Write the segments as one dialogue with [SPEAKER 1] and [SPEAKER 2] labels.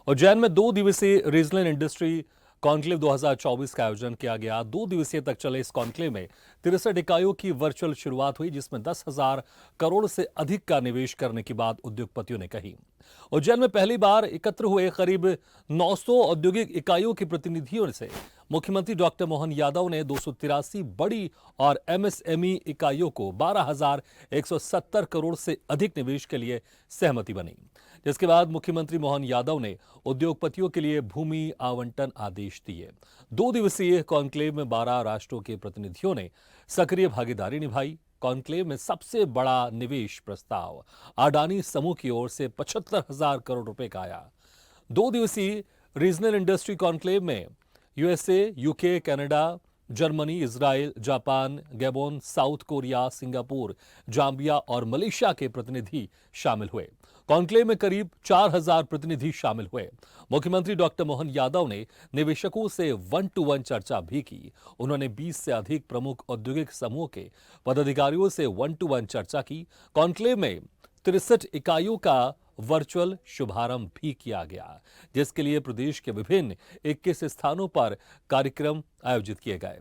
[SPEAKER 1] उज्जैन में 2 दिवसीय regional industry conclave 2024 का आयोजन किया गया। 2 दिवसीय तक चले इस कॉन्क्लेव में 63 इकाइयों की वर्चुअल शुरुआत हुई, जिसमें 10,000 करोड़ से अधिक का निवेश करने की बात उद्योगपतियों ने कही। उज्जैन में पहली बार एकत्र हुए करीब 900 औद्योगिक इकाइयों के प्रतिनिधियों से मुख्यमंत्री डॉक्टर मोहन यादव ने 283 बड़ी और एमएसएमई इकाइयों को 12,170 करोड़ से अधिक निवेश के लिए सहमति बनी, जिसके बाद मुख्यमंत्री मोहन यादव ने उद्योगपतियों के लिए भूमि आवंटन आदेश दिए। 2 दिवसीय कॉन्क्लेव में 12 राष्ट्रों के प्रतिनिधियों ने सक्रिय भागीदारी निभाई। कॉन्क्लेव में सबसे बड़ा निवेश प्रस्ताव अडानी समूह की ओर से 75,000 करोड़ रुपए का आया। 2 दिवसीय रीजनल इंडस्ट्री कॉन्क्लेव में USA, UK, Canada, Germany, Israel, Japan, Gabon, south Korea, Singapore, Zambia और मलेशिया के प्रतिनिधि शामिल हुए। कॉन्क्लेव में करीब 4,000 प्रतिनिधि शामिल हुए। मुख्यमंत्री डॉक्टर मोहन यादव ने निवेशकों से 1-to-1 चर्चा भी की। उन्होंने 20 से अधिक प्रमुख औद्योगिक समूह के पदाधिकारियों से 1-to-1 चर्चा की। कॉन्क्लेव में 63 इकाइयों का वर्चुअल शुभारंभ भी किया गया, जिसके लिए प्रदेश के विभिन्न 21 स्थानों पर कार्यक्रम आयोजित किए गए।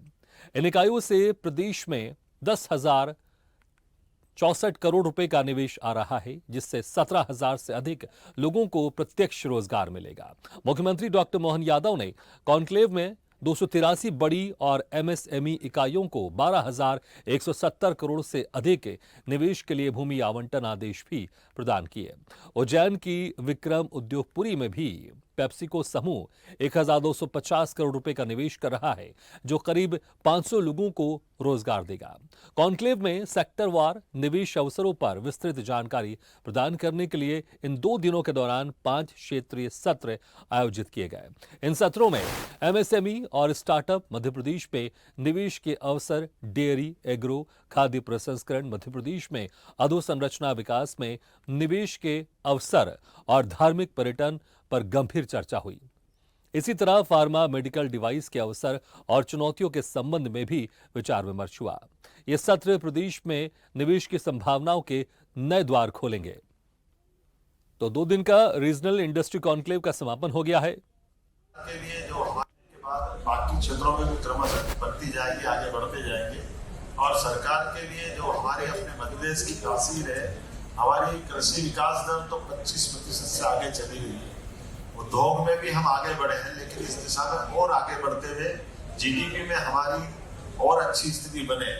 [SPEAKER 1] इन इकाइयों से प्रदेश में 10,064 करोड़ रुपए का निवेश आ रहा है, जिससे 17,000 से अधिक लोगों को प्रत्यक्ष रोजगार मिलेगा। मुख्यमंत्री डॉक्टर मोहन यादव ने कॉन्क्लेव में 283 बड़ी और एमएसएमई इकाइयों को 12,170 करोड़ से अधिक निवेश के लिए भूमि आवंटन आदेश भी प्रदान किए। उज्जैन की विक्रम उद्योगपुरी में भी पेप्सिको समूह 1,250 करोड़ रुपए का निवेश कर रहा है, जो करीब 500 लोगों को रोजगार देगा। कॉन्क्लेव में सेक्टरवार निवेश अवसरों पर विस्तृत जानकारी प्रदान करने के लिए इन 2 दिनों के दौरान 5 क्षेत्रीय सत्र आयोजित किए गए। इन सत्रों में एमएसएमई और स्टार्टअप मध्य प्रदेश में निवेश के अवसर, डेयरी, एग्रो, खाद्य प्रसंस्करण मध्य प्रदेश में अधोसंरचना विकास में निवेश के अवसर और धार्मिक पर्यटन पर गंभीर चर्चा हुई। इसी तरह फार्मा, मेडिकल डिवाइस के अवसर और चुनौतियों के संबंध में भी विचार विमर्श हुआ। ये सत्र प्रदेश में निवेश की संभावनाओं के नए द्वार खोलेंगे। तो 2 दिन का रीजनल इंडस्ट्री कॉन्क्लेव का समापन हो गया है।
[SPEAKER 2] के लिए जो हमारे के बाद बाकी क्षेत्रों में भी क्रमशः बढ़ती जाएगी, आगे बढ़ते जाएंगे। और सरकार के लिए जो हमारे अपने मध्य प्रदेश की तासीर है, हमारी कृषि विकास दर तो 25% से आगे चली गई है। उद्योग में भी हम आगे बढ़े हैं, लेकिन इस दिशा में और आगे बढ़ते हुए जीडीपी में हमारी और अच्छी स्थिति बने।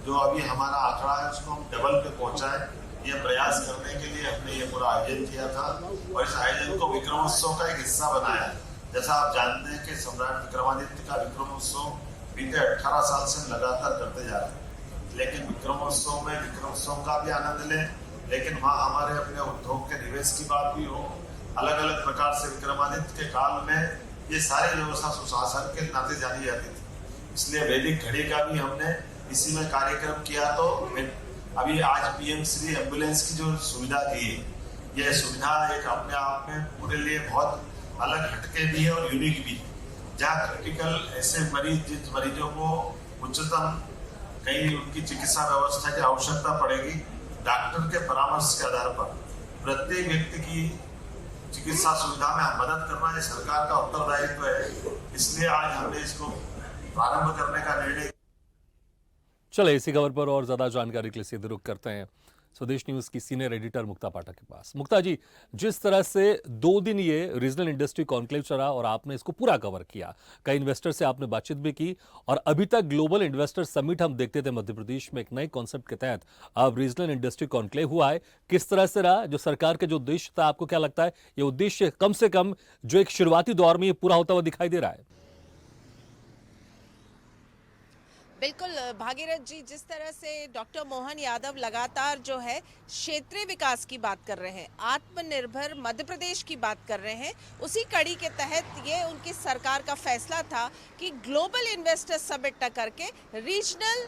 [SPEAKER 2] जो अभी हमारा आंकड़ा है उसको हम डबल पे पहुंचाए, ये प्रयास करने के लिए हमने ये पूरा आयोजन किया था और इस आयोजन को विक्रमोत्सव का एक हिस्सा बनाया। जैसा आप जानते हैं कि सम्राट विक्रमादित्य का विक्रमोत्सव बीते 18 साल से लगातार करते जा रहे हैं, लेकिन विक्रमोत्सव में विक्रमोत्सव का भी आनंद लें, लेकिन वहाँ हमारे अपने उद्योग के निवेश की बात भी हो। अलग अलग प्रकार से विक्रमादित्य के काल में ये सारी व्यवस्था सुशासन के नाते जानी जाती थी, इसलिए वैदिक घड़ी का भी हमने इसी में कार्यक्रम किया। तो अभी आज पीएम श्री एम्बुलेंस की जो सुविधा दी है, यह सुविधा एक अपने आप में पूरे लिए बहुत अलग हटके भी है और यूनिक भी है। जहाँ क्रिटिकल ऐसे मरीज, जिस मरीजों को उच्चतम कहीं उनकी चिकित्सा व्यवस्था की आवश्यकता पड़ेगी, डॉक्टर के परामर्श के आधार पर प्रत्येक व्यक्ति की चिकित्सा सुविधा में मदद करना ये सरकार का उत्तरदायित्व है। इसलिए आज हमने इसको प्रारंभ करने का निर्णय।
[SPEAKER 1] चले इसी खबर पर और ज्यादा जानकारी के लिए सीधे रुख करते हैं स्वदेश न्यूज की सीनियर एडिटर मुक्ता पाठक के पास। मुक्ता जी, जिस तरह से 2 दिन ये रीजनल इंडस्ट्री कॉन्क्लेव चला और आपने इसको पूरा कवर किया, कई इन्वेस्टर से आपने बातचीत भी की और अभी तक ग्लोबल इन्वेस्टर समिट हम देखते थे मध्य प्रदेश में, एक नए कॉन्सेप्ट के तहत अब रीजनल इंडस्ट्री कॉन्क्लेव हुआ है। किस तरह से रहा? जो सरकार के जो उद्देश्य था, आपको क्या लगता है ये उद्देश्य कम से कम जो एक शुरुआती दौर में ये पूरा होता हुआ दिखाई दे रहा है?
[SPEAKER 3] बिल्कुल भागीरथ जी, जिस तरह से डॉक्टर मोहन यादव लगातार जो है क्षेत्रीय विकास की बात कर रहे हैं, आत्मनिर्भर मध्य प्रदेश की बात कर रहे हैं, उसी कड़ी के तहत ये उनकी सरकार का फैसला था कि ग्लोबल इन्वेस्टर समिट न करके रीजनल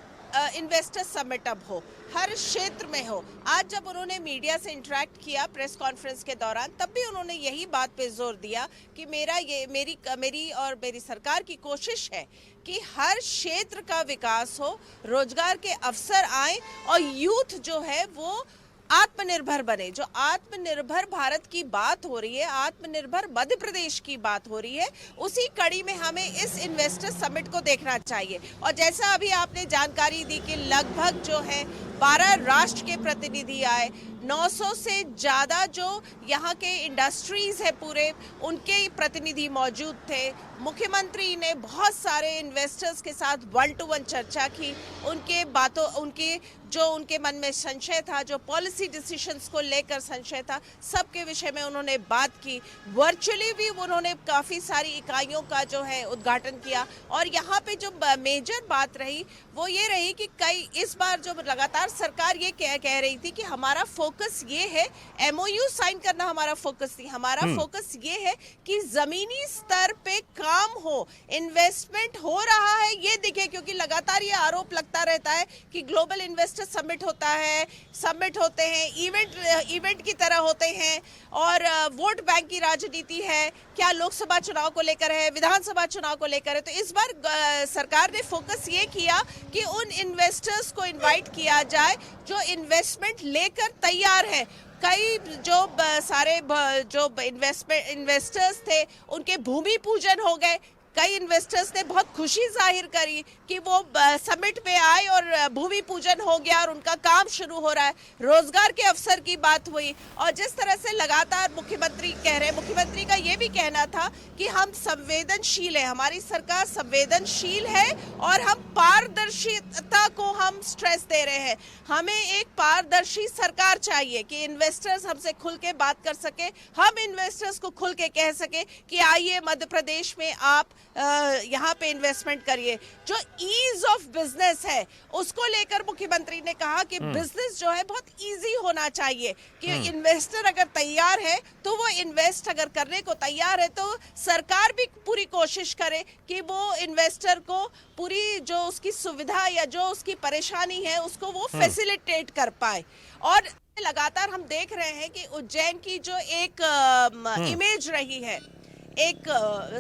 [SPEAKER 3] इन्वेस्टर समिट अब हो, हर क्षेत्र में हो। आज जब उन्होंने मीडिया से इंटरेक्ट किया प्रेस कॉन्फ्रेंस के दौरान, तब भी उन्होंने यही बात पे जोर दिया कि मेरी और मेरी सरकार की कोशिश है कि हर क्षेत्र का विकास हो, रोजगार के अवसर आए और यूथ जो है वो आत्मनिर्भर बने। जो आत्मनिर्भर भारत की बात हो रही है, आत्मनिर्भर मध्य प्रदेश की बात हो रही है, उसी कड़ी में हमें इस इन्वेस्टर समिट को देखना चाहिए। और जैसा अभी आपने जानकारी दी कि लगभग जो है 12 राष्ट्र के प्रतिनिधि आए, 900 से ज़्यादा जो यहाँ के इंडस्ट्रीज है पूरे, उनके प्रतिनिधि मौजूद थे। मुख्यमंत्री ने बहुत सारे इन्वेस्टर्स के साथ 1-to-1 चर्चा की, उनके मन में संशय था, जो पॉलिसी डिसीजंस को लेकर संशय था, सबके विषय में उन्होंने बात की। वर्चुअली भी उन्होंने काफ़ी सारी इकाइयों का जो है उद्घाटन किया। और यहाँ पे जो मेजर बात रही वो ये रही कि इस बार जो लगातार सरकार ये कह रही थी कि हमारा फोकस ये है, MOU साइन करना हमारा फोकस नहीं, हमारा फोकस ये है कि जमीनी स्तर पे काम हो, इन्वेस्टमेंट हो रहा है ये दिखे। क्योंकि लगातार ये आरोप लगता रहता है कि ग्लोबल इन्वेस्टर समिट होते हैं, इवेंट की तरह होते हैं, और वोट बैंक की राजनीति है, क्या लोकसभा चुनाव को लेकर है, विधानसभा चुनाव को लेकर है। तो इस बार सरकार ने फोकस ये किया कि उन इन्वेस्टर्स को इनवाइट किया जाए जो इन्वेस्टमेंट लेकर तैयार है। कई जो सारे जो इन्वेस्टर्स थे उनके भूमि पूजन हो गए। कई इन्वेस्टर्स ने बहुत खुशी जाहिर करी कि वो समिट पे आए और भूमि पूजन हो गया और उनका काम शुरू हो रहा है। रोजगार के अवसर की बात हुई। और जिस तरह से लगातार मुख्यमंत्री कह रहे हैं, मुख्यमंत्री का ये भी कहना था कि हम संवेदनशील है, हमारी सरकार संवेदनशील है और हम पारदर्शिता को हम स्ट्रेस दे रहे हैं। हमें एक पारदर्शी सरकार चाहिए कि इन्वेस्टर्स हमसे खुल के बात कर सके, हम इन्वेस्टर्स को खुल के कह सके कि आइए मध्य प्रदेश में आप यहाँ पे इन्वेस्टमेंट करिए। जो ईज ऑफ बिजनेस है उसको लेकर मुख्यमंत्री ने कहा कि बिजनेस जो है बहुत इजी होना चाहिए, कि इन्वेस्टर अगर तैयार है तो वो इन्वेस्ट अगर करने को तैयार है तो सरकार भी पूरी कोशिश करे कि वो इन्वेस्टर को पूरी जो उसकी सुविधा या जो उसकी परेशानी है उसको वो फैसिलिटेट कर पाए। और लगातार हम देख रहे हैं कि उज्जैन की जो एक इमेज रही है, एक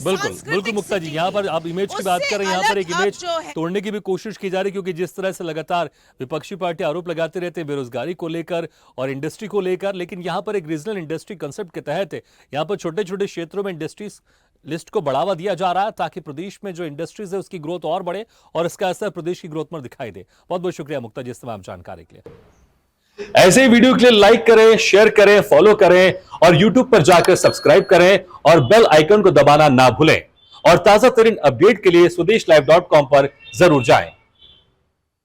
[SPEAKER 1] बिल्कुल मुक्ता जी, यहाँ पर आप इमेज की बात कर रहे हैं, यहाँ पर एक इमेज तोड़ने की भी कोशिश की जा रही है। क्योंकि जिस तरह से लगातार विपक्षी पार्टी आरोप लगाते रहते हैं बेरोजगारी को लेकर और इंडस्ट्री को लेकर, लेकिन यहाँ पर एक रीजनल इंडस्ट्री कंसेप्ट के तहत यहाँ पर छोटे छोटे क्षेत्रों में इंडस्ट्रीज लिस्ट को बढ़ावा दिया जा रहा है ताकि प्रदेश में जो इंडस्ट्रीज है उसकी ग्रोथ और बढ़े और इसका असर प्रदेश की ग्रोथ पर दिखाई दे। बहुत बहुत शुक्रिया मुक्ता जी इस तमाम जानकारी के लिए। ऐसे ही वीडियो के लिए लाइक करें, शेयर करें, फॉलो करें और YouTube पर जाकर सब्सक्राइब करें और बेल आइकन को दबाना ना भूलें। और ताजा तरीन अपडेट के लिए swedeshlive.com पर जरूर जाएं।